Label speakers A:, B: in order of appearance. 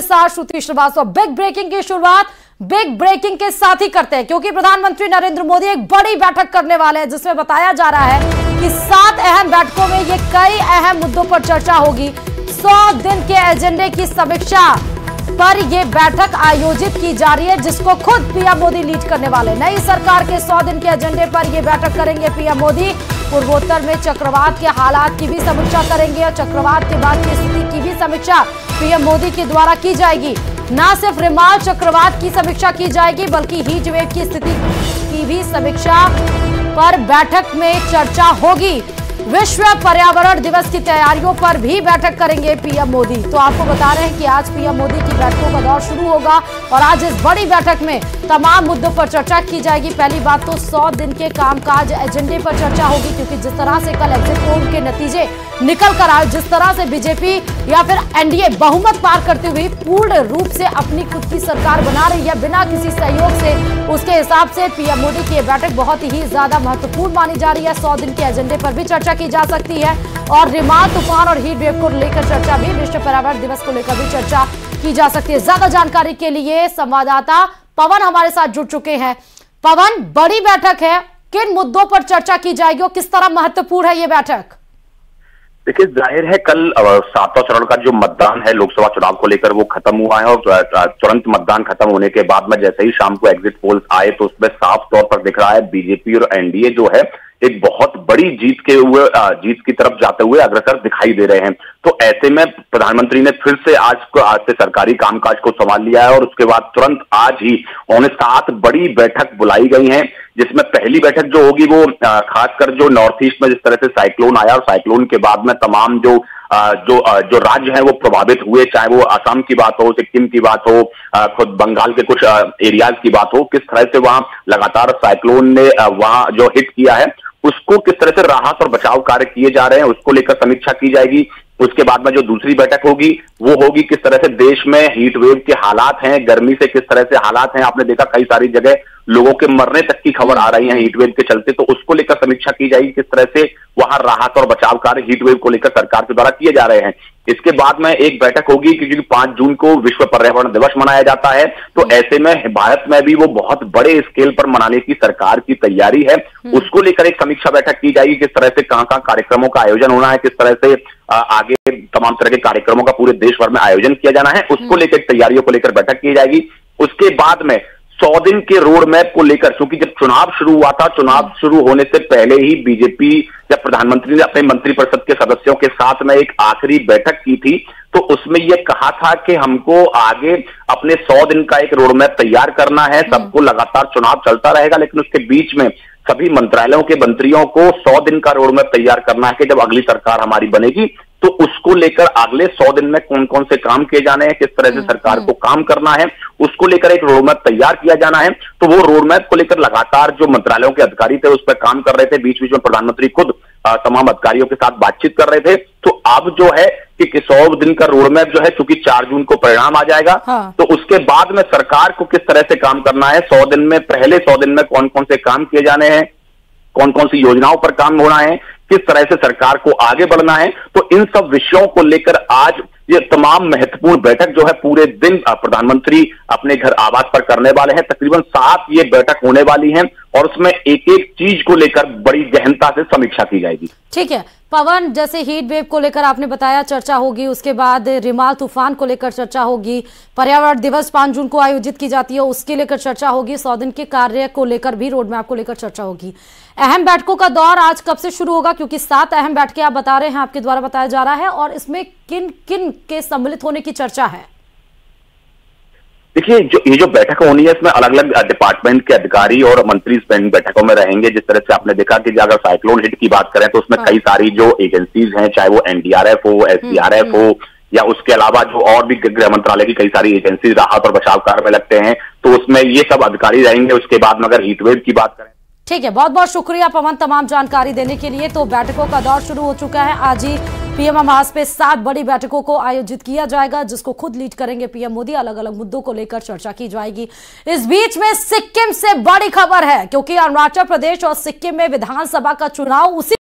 A: साथ श्रुति Srivastava. Big breaking की शुरुआत बिग ब्रेकिंग के साथ ही करते हैं, क्योंकि प्रधानमंत्री नरेंद्र मोदी एक बड़ी बैठक करने वाले हैं, जिसमें बताया जा रहा है कि 7 अहम बैठकों में ये कई अहम मुद्दों पर चर्चा होगी। 100 दिन के एजेंडे की समीक्षा पर यह बैठक आयोजित की जा रही है, जिसको खुद पीएम मोदी लीड करने वाले। नई सरकार के 100 दिन के एजेंडे पर यह बैठक करेंगे पीएम मोदी। पूर्वोत्तर में चक्रवात के हालात की भी समीक्षा करेंगे और चक्रवात के बाद की स्थिति की भी समीक्षा पीएम मोदी के द्वारा की जाएगी। न सिर्फ रिमाल चक्रवात की समीक्षा की जाएगी, बल्कि हीट वेव की स्थिति की भी समीक्षा पर बैठक में चर्चा होगी। विश्व पर्यावरण दिवस की तैयारियों पर भी बैठक करेंगे पीएम मोदी। तो आपको बता रहे हैं कि आज पीएम मोदी की बैठकों का दौर शुरू होगा और आज इस बड़ी बैठक में तमाम मुद्दों पर चर्चा की जाएगी। पहली बात तो 100 दिन के कामकाज एजेंडे पर चर्चा होगी, क्योंकि जिस तरह से कल एग्जिट पोल के नतीजे निकल कर आए, जिस तरह से बीजेपी या फिर एनडीए बहुमत पार करते हुए पूर्ण रूप से अपनी खुद की सरकार बना रही है बिना किसी सहयोग से, उसके हिसाब से पीएम मोदी की बैठक बहुत ही ज्यादा महत्वपूर्ण मानी जा रही है। 100 दिन के एजेंडे पर भी चर्चा की जा सकती है और रिमाल तूफान और हीट वेव को लेकर चर्चा भी, विश्व पर्यावरण दिवस को लेकर भी चर्चा की जा सकती है। ज्यादा जानकारी के लिए संवाददाता पवन हमारे साथ जुड़ चुके हैं। पवन, बड़ी बैठक है, किन मुद्दों पर चर्चा की जाएगी और किस तरह महत्वपूर्ण है ये बैठक?
B: देखिए, जाहिर है कल 7वां चरण का जो मतदान है लोकसभा चुनाव को लेकर वो खत्म हुआ है और तुरंत मतदान खत्म होने के बाद में जैसे ही शाम को एग्जिट पोल्स आए तो उसमें साफ तौर पर दिख रहा है बीजेपी और एनडीए जो है एक बहुत बड़ी जीत की तरफ जाते हुए अग्रसर दिखाई दे रहे हैं। तो ऐसे में प्रधानमंत्री ने फिर से आज से सरकारी कामकाज को संभाल लिया है और उसके बाद तुरंत आज ही उन्हें 7 बड़ी बैठक बुलाई गई हैं, जिसमें पहली बैठक जो होगी वो खासकर जो नॉर्थ ईस्ट में जिस तरह से साइक्लोन आया और साइक्लोन के बाद में तमाम जो राज्य हैं वो प्रभावित हुए, चाहे वो असम की बात हो, सिक्किम की बात हो, खुद बंगाल के कुछ एरियाज की बात हो, किस तरह से वहां लगातार साइक्लोन ने वहां जो हिट किया है उसको किस तरह से राहत और बचाव कार्य किए जा रहे हैं उसको लेकर समीक्षा की जाएगी। उसके बाद में जो दूसरी बैठक होगी वो होगी किस तरह से देश में हीट वेव के हालात हैं, गर्मी से किस तरह से हालात हैं। आपने देखा कई सारी जगह लोगों के मरने तक की खबर आ रही है हीट वेव के चलते, तो उसको लेकर समीक्षा की जाएगी किस तरह से वहां राहत और बचाव कार्य हीट वेव को लेकर सरकार के द्वारा किए जा रहे हैं। इसके बाद में एक बैठक होगी क्योंकि 5 जून को विश्व पर्यावरण दिवस मनाया जाता है, तो ऐसे में भारत में भी वो बहुत बड़े स्केल पर मनाने की सरकार की तैयारी है, उसको लेकर एक समीक्षा बैठक की जाएगी किस तरह से कहां कार्यक्रमों का आयोजन होना है, किस तरह से आगे तमाम तरह के कार्यक्रमों का पूरे देश भर में आयोजन किया जाना है, उसको लेकर तैयारियों को लेकर बैठक की जाएगी। उसके बाद में 100 दिन के रोड मैप को लेकर, क्योंकि जब चुनाव शुरू हुआ था, चुनाव शुरू होने से पहले ही बीजेपी जब प्रधानमंत्री ने अपने मंत्रिपरिषद के सदस्यों के साथ में एक आखिरी बैठक की थी तो उसमें यह कहा था कि हमको आगे अपने 100 दिन का एक रोड मैप तैयार करना है। सबको लगातार चुनाव चलता रहेगा, लेकिन उसके बीच में सभी मंत्रालयों के मंत्रियों को 100 दिन का रोड मैप तैयार करना है कि जब अगली सरकार हमारी बनेगी तो उसको लेकर अगले 100 दिन में कौन कौन से काम किए जाने हैं, किस तरह से सरकार को काम करना है, उसको लेकर एक रोड मैप तैयार किया जाना है। तो वो रोड मैप को लेकर लगातार जो मंत्रालयों के अधिकारी थे उस पर काम कर रहे थे। बीच बीच में प्रधानमंत्री खुद तमाम अधिकारियों के साथ बातचीत कर रहे थे। तो अब जो है कि 100 दिन का रोड मैप जो है, चूंकि 4 जून को परिणाम आ जाएगा, तो उसके बाद में सरकार को किस तरह से काम करना है, 100 दिन में पहले 100 दिन में कौन कौन से काम किए जाने हैं, कौन कौन सी योजनाओं पर काम होना है, किस तरह से सरकार को आगे बढ़ना है, तो इन सब विषयों को लेकर आज ये तमाम महत्वपूर्ण बैठक जो है पूरे दिन प्रधानमंत्री अपने घर आवास पर करने वाले हैं। तकरीबन 7 ये बैठक होने वाली हैं और उसमें एक एक चीज को लेकर बड़ी गहनता से समीक्षा की जाएगी।
A: ठीक है पवन, जैसे हीट वेव को लेकर आपने बताया चर्चा होगी, उसके बाद रिमाल तूफान को लेकर चर्चा होगी, पर्यावरण दिवस 5 जून को आयोजित की जाती है उसके लेकर चर्चा होगी, 100 दिन के कार्य को लेकर भी, रोड मैप को लेकर चर्चा होगी। अहम बैठकों का दौर आज कब से शुरू होगा, क्योंकि 7 अहम बैठकें आप बता रहे हैं, आपके द्वारा बताया जा रहा है, और इसमें किन किन के सम्मिलित होने की चर्चा है?
B: देखिए, ये जो बैठक होनी है इसमें अलग अलग डिपार्टमेंट के अधिकारी और मंत्री इन बैठकों में रहेंगे। जिस तरह से आपने देखा कि अगर साइक्लोन हिट की बात करें तो उसमें कई सारी जो एजेंसीज हैं, चाहे वो एनडीआरएफ हो, एसडीआरएफ हो, या उसके अलावा जो और भी गृह मंत्रालय की कई सारी एजेंसीज राहत और बचाव कार्य में लगते हैं, तो उसमें ये सब अधिकारी रहेंगे। उसके बाद में अगर हीटवेव की बात करें,
A: ठीक है, बहुत बहुत शुक्रिया पवन तमाम जानकारी देने के लिए। तो बैठकों का दौर शुरू हो चुका है, आज ही पीएम आवास पे 7 बड़ी बैठकों को आयोजित किया जाएगा, जिसको खुद लीड करेंगे पीएम मोदी। अलग अलग मुद्दों को लेकर चर्चा की जाएगी। इस बीच में सिक्किम से बड़ी खबर है, क्योंकि अरुणाचल प्रदेश और सिक्किम में विधानसभा का चुनाव उसी